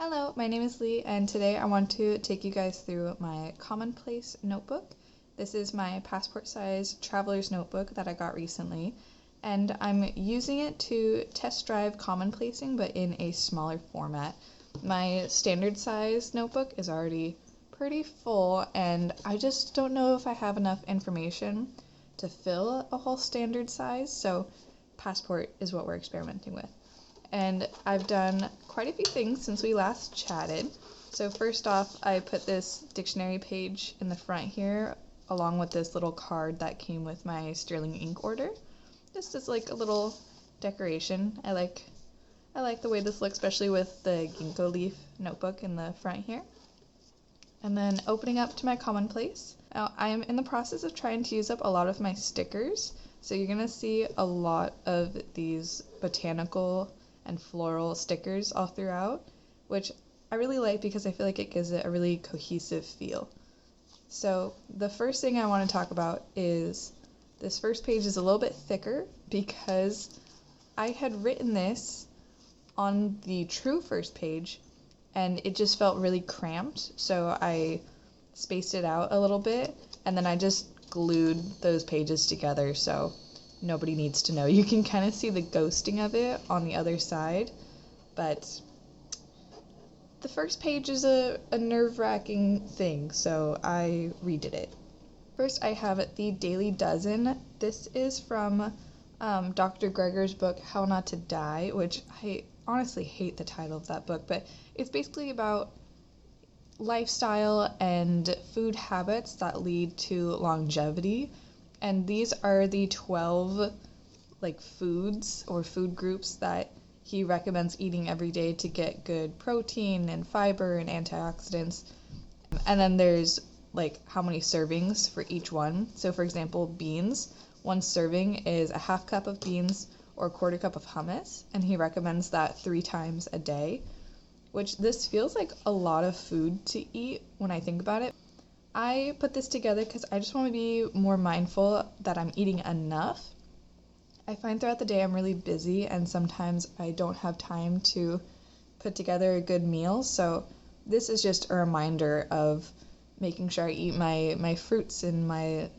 Hello, my name is Lee, and today I want to take you guys through my Commonplace notebook. This is my passport size traveler's notebook that I got recently, and I'm using it to test drive commonplacing but in a smaller format. My standard size notebook is already pretty full, and I just don't know if I have enough information to fill a whole standard size, so passport is what we're experimenting with. And I've done quite a few things since we last chatted. So first off, I put this dictionary page in the front here, along with this little card that came with my sterling ink order. Just as like a little decoration. I like the way this looks, especially with the ginkgo leaf notebook in the front here. And then opening up to my Commonplace. Now, I am in the process of trying to use up a lot of my stickers. So you're gonna see a lot of these botanical and floral stickers all throughout, which I really like because I feel like it gives it a really cohesive feel. So the first thing I want to talk about is this first page is a little bit thicker because I had written this on the true first page and it just felt really cramped, so I spaced it out a little bit and then I just glued those pages together so nobody needs to know. You can kind of see the ghosting of it on the other side, but the first page is a nerve-wracking thing, so I redid it. First, I have the Daily Dozen. This is from Dr. Greger's book, How Not to Die, which I honestly hate the title of that book, but it's basically about lifestyle and food habits that lead to longevity. And these are the 12 foods or food groups that he recommends eating every day to get good protein and fiber and antioxidants. And then there's how many servings for each one. So for example, beans, one serving is a half cup of beans or a quarter cup of hummus, and he recommends that 3 times a day, which this feels like a lot of food to eat when I think about it. I put this together because I just want to be more mindful that I'm eating enough. I find throughout the day I'm really busy and sometimes I don't have time to put together a good meal, so this is just a reminder of making sure I eat my fruits and my,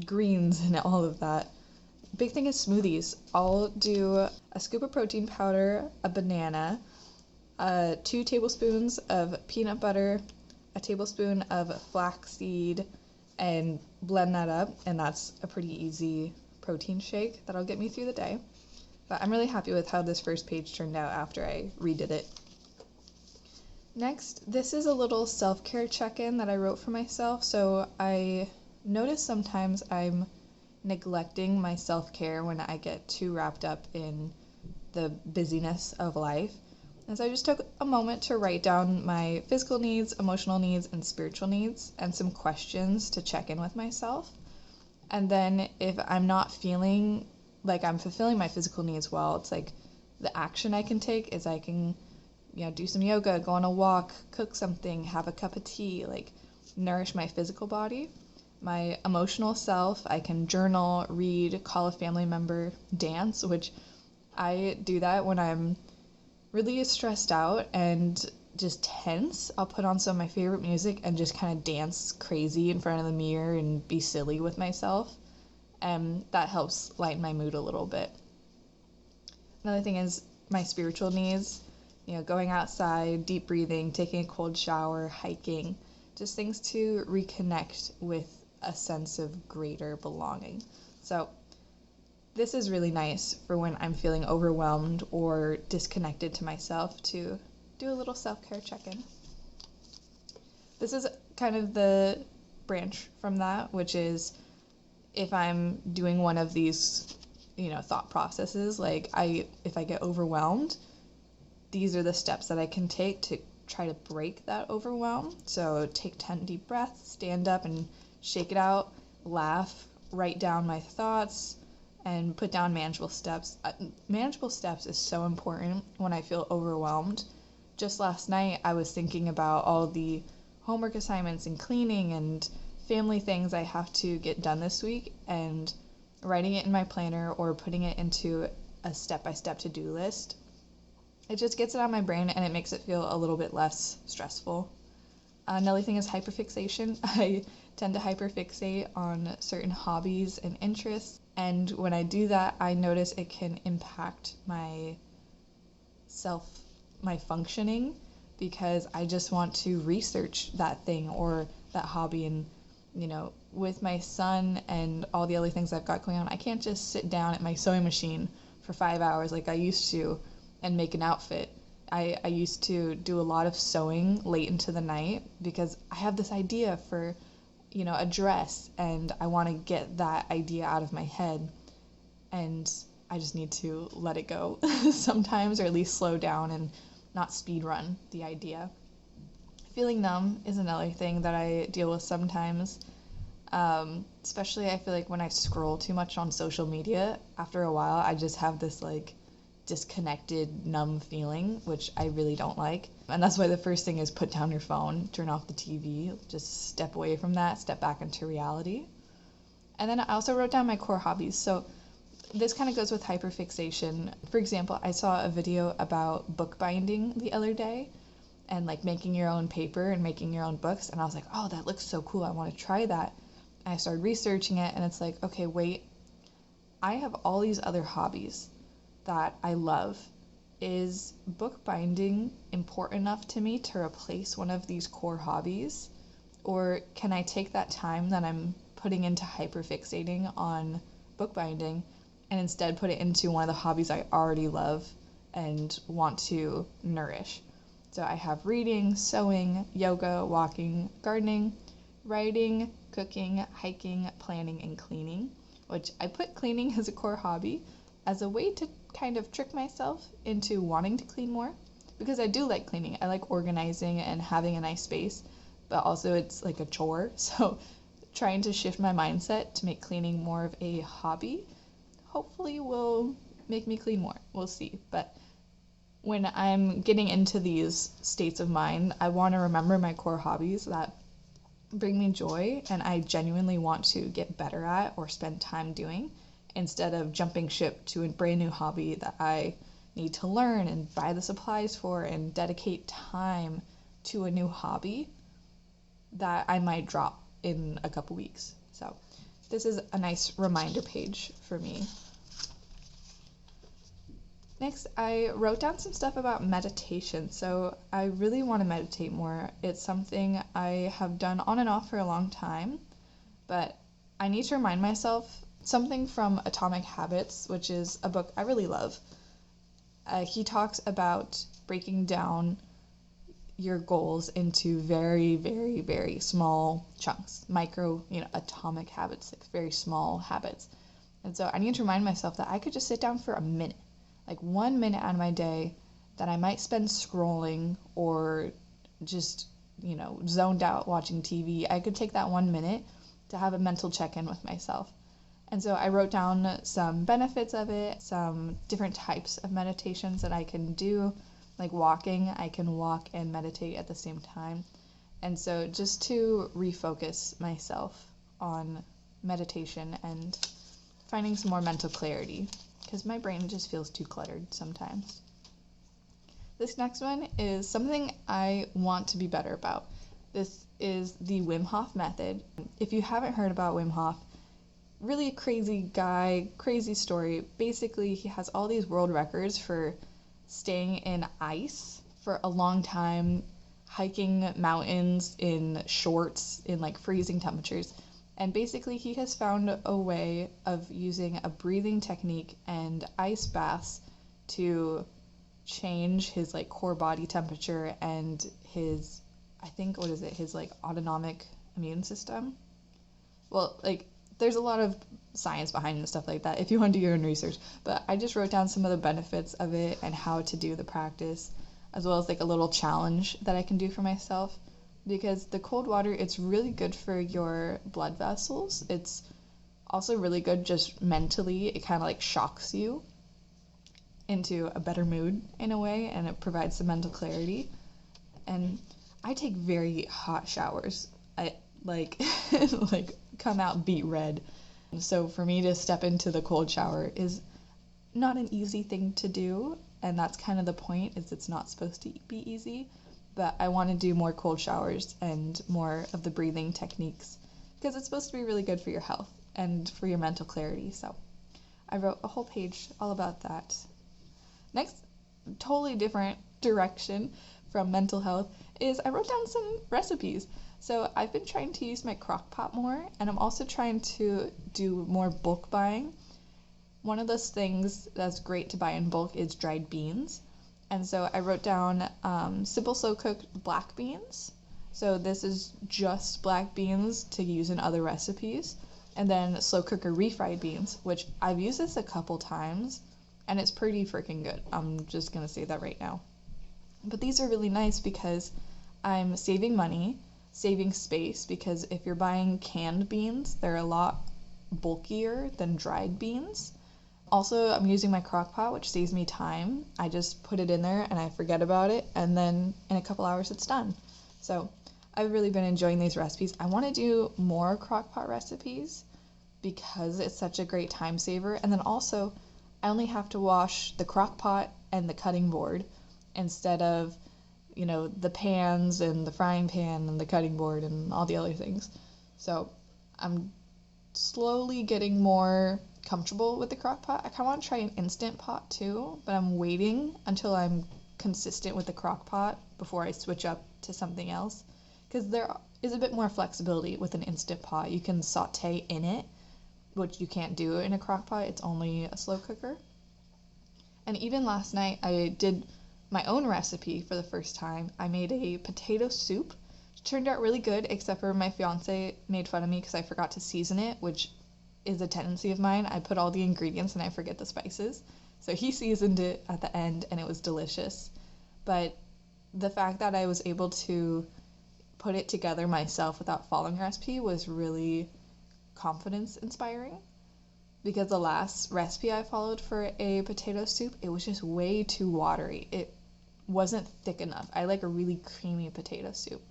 greens and all of that. Big thing is smoothies. I'll do a scoop of protein powder, a banana, 2 tablespoons of peanut butter, a tablespoon of flaxseed, and blend that up, and that's a pretty easy protein shake that'll get me through the day. But I'm really happy with how this first page turned out after I redid it. Next, this is a little self-care check-in that I wrote for myself. So I notice sometimes I'm neglecting my self-care when I get too wrapped up in the busyness of life. And so I just took a moment to write down my physical needs, emotional needs, and spiritual needs, and some questions to check in with myself. And then if I'm not feeling like I'm fulfilling my physical needs well, it's like the action I can take is I can, do some yoga, go on a walk, cook something, have a cup of tea, nourish my physical body. My emotional self, I can journal, read, call a family member, dance, which I do that when I'm really stressed out and just tense. I'll put on some of my favorite music and just kind of dance crazy in front of the mirror and be silly with myself, and that helps lighten my mood a little bit. Another thing is my spiritual needs, going outside, deep breathing, taking a cold shower, hiking, just things to reconnect with a sense of greater belonging. So this is really nice for when I'm feeling overwhelmed or disconnected to myself to do a little self-care check-in. This is kind of the branch from that, which is if I'm doing one of these, thought processes, if I get overwhelmed, these are the steps that I can take to try to break that overwhelm. So take 10 deep breaths, stand up and shake it out, laugh, write down my thoughts, and put down manageable steps. Manageable steps is so important when I feel overwhelmed. Just last night, I was thinking about all the homework assignments and cleaning and family things I have to get done this week, and writing it in my planner or putting it into a step-by-step to-do list it just gets it out of my brain and it makes it feel a little bit less stressful. Another thing is hyperfixation. I tend to hyperfixate on certain hobbies and interests, and when I do that, I notice it can impact my functioning, because I just want to research that thing or that hobby. And with my son and all the other things I've got going on, I can't just sit down at my sewing machine for 5 hours like I used to and make an outfit. I used to do a lot of sewing late into the night because I have this idea for a dress, and I want to get that idea out of my head, and I just need to let it go sometimes, or at least slow down and not speed run the idea. Feeling numb is another thing that I deal with sometimes. Especially I feel like when I scroll too much on social media, after a while I just have this disconnected, numb feeling, which I really don't like. And that's why the first thing is put down your phone, turn off the TV, just step away from that, step back into reality. And then I also wrote down my core hobbies. So this kind of goes with hyperfixation. For example, I saw a video about bookbinding the other day, and making your own paper and making your own books, and I was like, oh, that looks so cool, I want to try that. And I started researching it, and it's like, okay, wait, I have all these other hobbies that I love. Is bookbinding important enough to me to replace one of these core hobbies? Or can I take that time that I'm putting into hyperfixating on bookbinding and instead put it into one of the hobbies I already love and want to nourish? So I have reading, sewing, yoga, walking, gardening, writing, cooking, hiking, planning, and cleaning, which I put cleaning as a core hobby as a way to kind of trick myself into wanting to clean more, because I do like cleaning. I like organizing and having a nice space, but also it's like a chore. So trying to shift my mindset to make cleaning more of a hobby hopefully will make me clean more. We'll see. But when I'm getting into these states of mind, I want to remember my core hobbies that bring me joy and I genuinely want to get better at or spend time doing, instead of jumping ship to a brand new hobby that I need to learn and buy the supplies for and dedicate time to a new hobby that I might drop in a couple weeks. So this is a nice reminder page for me. Next, I wrote down some stuff about meditation. So I really want to meditate more. It's something I have done on and off for a long time, but I need to remind myself. Something from Atomic Habits, which is a book I really love. He talks about breaking down your goals into very, very, very small chunks, atomic habits, very small habits. And so I need to remind myself that I could just sit down for a minute, 1 minute out of my day that I might spend scrolling or just, zoned out watching TV. I could take that 1 minute to have a mental check-in with myself. And so I wrote down some benefits of it, some different types of meditations that I can do, like walking. I can walk and meditate at the same time. And so just to refocus myself on meditation and finding some more mental clarity, because my brain just feels too cluttered sometimes. This next one is something I want to be better about. This is the Wim Hof method. If you haven't heard about Wim Hof, really a crazy guy, crazy story. Basically, he has all these world records for staying in ice for a long time, hiking mountains in shorts in freezing temperatures. And basically, he has found a way of using a breathing technique and ice baths to change his core body temperature and his, his autonomic immune system. Well, there's a lot of science behind it and stuff like that if you want to do your own research, but I just wrote down some of the benefits of it and how to do the practice, as well as a little challenge that I can do for myself, because the cold water, it's really good for your blood vessels. It's also really good just mentally. It kind of shocks you into a better mood in a way, and it provides some mental clarity. And I take very hot showers. I come out beet red. So for me to step into the cold shower is not an easy thing to do. and that's kind of the point, is it's not supposed to be easy, but I want to do more cold showers and more of the breathing techniques because it's supposed to be really good for your health and for your mental clarity. So I wrote a whole page all about that. Next, totally different direction from mental health is I wrote down some recipes. So I've been trying to use my crock pot more, and I'm also trying to do more bulk buying. One of those things that's great to buy in bulk is dried beans. And so I wrote down simple slow cooked black beans. So this is just black beans to use in other recipes. And then slow cooker refried beans, which I've used this a couple times, and it's pretty freaking good. I'm just going to say that right now. But these are really nice because I'm saving money, saving space, because if you're buying canned beans, they're a lot bulkier than dried beans. Also, I'm using my crock pot, which saves me time. I just put it in there and I forget about it, and then in a couple hours it's done. So I've really been enjoying these recipes. I want to do more crock pot recipes because it's such a great time saver. And then also, I only have to wash the crock pot and the cutting board instead of, the pans and the frying pan and the cutting board and all the other things. So I'm slowly getting more comfortable with the crock pot. I kind of want to try an instant pot too, but I'm waiting until I'm consistent with the crock pot before I switch up to something else, because there is a bit more flexibility with an instant pot. You can saute in it, which you can't do in a crock pot. It's only a slow cooker. And even last night I did my own recipe for the first time. I made a potato soup. It turned out really good, except for my fiance made fun of me because I forgot to season it, which is a tendency of mine. I put all the ingredients and I forget the spices. So he seasoned it at the end and it was delicious. But the fact that I was able to put it together myself without following the recipe was really confidence inspiring. Because the last recipe I followed for a potato soup, it was just way too watery. It wasn't thick enough. I like a really creamy potato soup.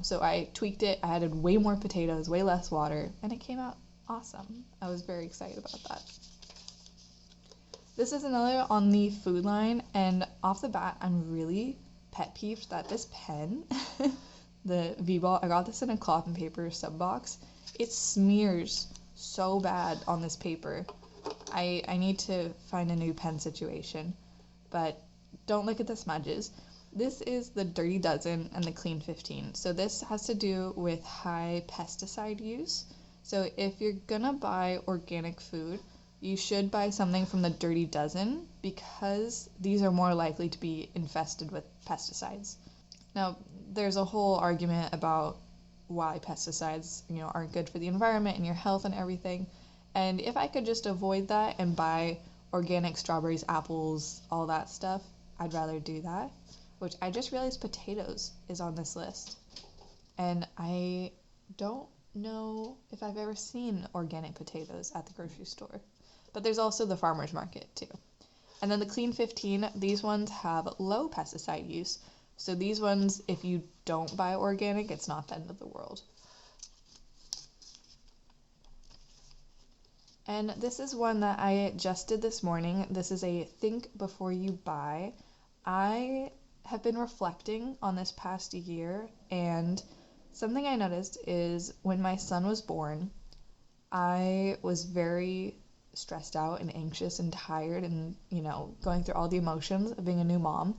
So I tweaked it. I added way more potatoes, way less water, and it came out awesome. I was very excited about that. This is another on the food line, and off the bat, I'm really pet peeved that this pen, the V-Ball, I got this in a cloth and paper sub box. It smears so bad on this paper. I need to find a new pen situation, but don't look at the smudges. This is the Dirty Dozen and the Clean 15. So this has to do with high pesticide use. So if you're gonna buy organic food, you should buy something from the Dirty Dozen because these are more likely to be infested with pesticides. Now, there's a whole argument about why pesticides, aren't good for the environment and your health and everything. And if I could just avoid that and buy organic strawberries, apples, all that stuff, I'd rather do that. Which I just realized potatoes is on this list. And I don't know if I've ever seen organic potatoes at the grocery store. But there's also the farmer's market too. And then the Clean 15, these ones have low pesticide use. So these ones, if you don't buy organic, it's not the end of the world. And this is one that I just did this morning. This is a think before you buy. I have been reflecting on this past year, and something I noticed is when my son was born, I was very stressed out and anxious and tired and, going through all the emotions of being a new mom.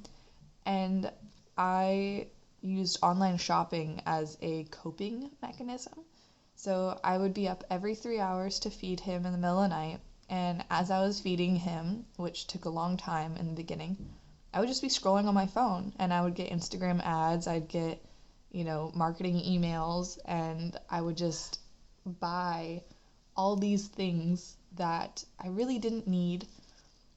And I used online shopping as a coping mechanism. So I would be up every 3 hours to feed him in the middle of the night. And as I was feeding him, which took a long time in the beginning, I would just be scrolling on my phone and I would get Instagram ads. I'd get, marketing emails, and I would just buy all these things that I really didn't need.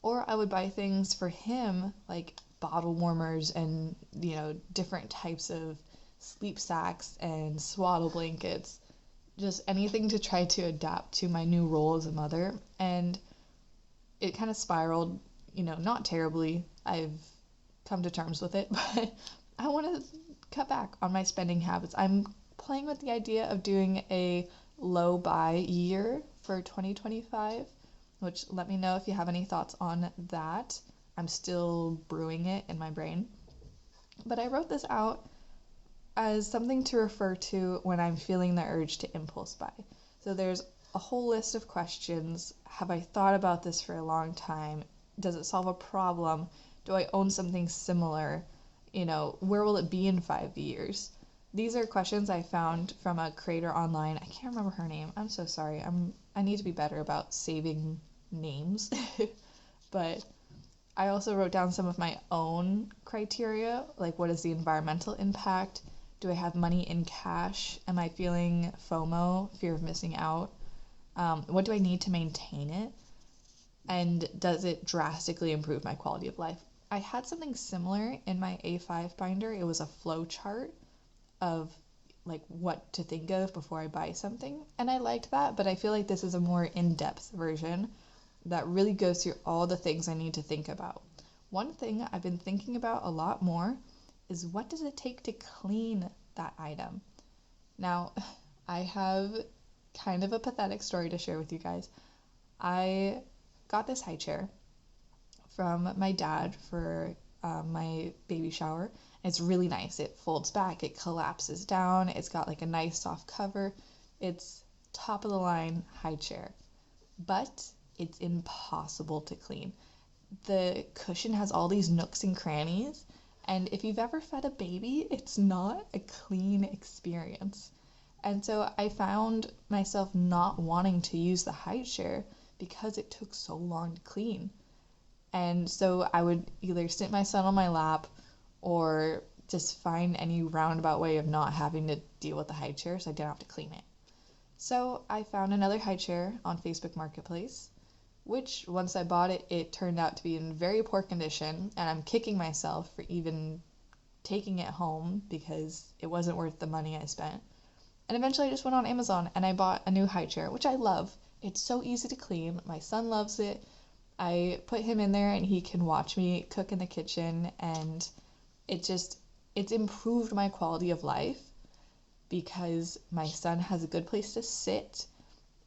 Or I would buy things for him, like bottle warmers and, different types of sleep sacks and swaddle blankets, just anything to try to adapt to my new role as a mother. And it kind of spiraled, not terribly. I've come to terms with it, but I want to cut back on my spending habits. I'm playing with the idea of doing a low buy year for 2025, which let me know if you have any thoughts on that. I'm still brewing it in my brain. But I wrote this out as something to refer to when I'm feeling the urge to impulse buy. So there's a whole list of questions. Have I thought about this for a long time? Does it solve a problem? Do I own something similar? Where will it be in 5 years? These are questions I found from a creator online. I can't remember her name. I'm so sorry. I need to be better about saving names. But I also wrote down some of my own criteria, like what is the environmental impact? Do I have money in cash? Am I feeling FOMO, fear of missing out? What do I need to maintain it? And does it drastically improve my quality of life? I had something similar in my A5 binder. It was a flow chart of like what to think of before I buy something. And I liked that, but I feel like this is a more in-depth version that really goes through all the things I need to think about. One thing I've been thinking about a lot more is what does it take to clean that item? Now, I have kind of a pathetic story to share with you guys. I got this high chair from my dad for my baby shower. It's really nice. It folds back, it collapses down, it's got like a nice soft cover. It's top of the line high chair, but it's impossible to clean. The cushion has all these nooks and crannies, and if you've ever fed a baby, it's not a clean experience. And so I found myself not wanting to use the high chair because it took so long to clean. And so I would either sit my son on my lap or just find any roundabout way of not having to deal with the high chair so I didn't have to clean it. So I found another high chair on Facebook Marketplace, which once I bought it, it turned out to be in very poor condition, and I'm kicking myself for even taking it home because it wasn't worth the money I spent. And eventually I just went on Amazon and I bought a new high chair, which I love. It's so easy to clean. My son loves it. I put him in there and he can watch me cook in the kitchen, and it's improved my quality of life because my son has a good place to sit.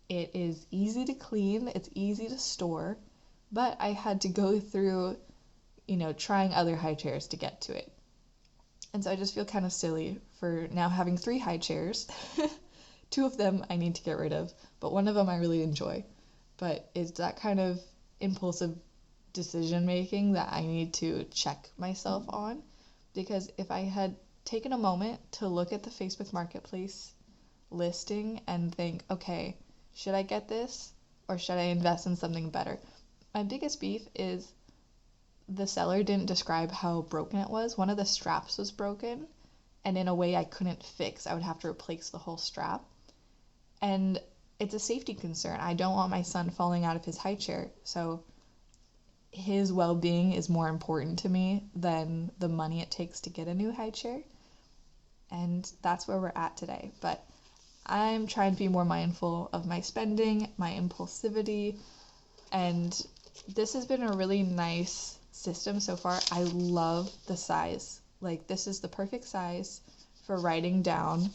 It is easy to clean, it's easy to store, but I had to go through, trying other high chairs to get to it. And so I just feel kind of silly for now having 3 high chairs. 2 of them I need to get rid of, but one of them I really enjoy. But it's that kind of impulsive decision making that I need to check myself on, because if I had taken a moment to look at the Facebook Marketplace listing and think, okay, should I get this or should I invest in something better? My biggest beef is the seller didn't describe how broken it was. One of the straps was broken, and in a way I couldn't fix. I would have to replace the whole strap. And it's a safety concern. I don't want my son falling out of his high chair, so his well-being is more important to me than the money it takes to get a new high chair. And that's where we're at today. But I'm trying to be more mindful of my spending, my impulsivity, and this has been a really nice system so far. I love the size. Like, this is the perfect size for writing down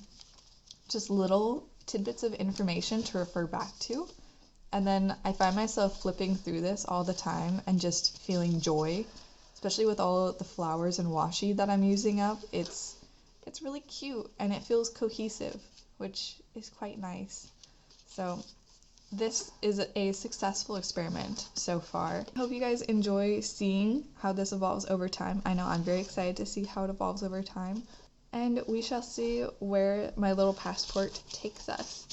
just little tidbits of information to refer back to. And then I find myself flipping through this all the time and just feeling joy, especially with all the flowers and washi that I'm using up. It's really cute and it feels cohesive, which is quite nice. So this is a successful experiment so far. I hope you guys enjoy seeing how this evolves over time. I know I'm very excited to see how it evolves over time. And we shall see where my little passport takes us.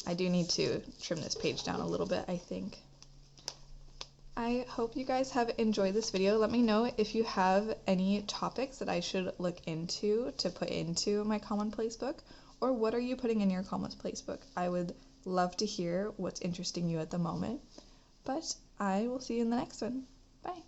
I do need to trim this page down a little bit, I think. I hope you guys have enjoyed this video. Let me know if you have any topics that I should look into to put into my Commonplace book, or what are you putting in your Commonplace book? I would love to hear what's interesting you at the moment. But I will see you in the next one. Bye.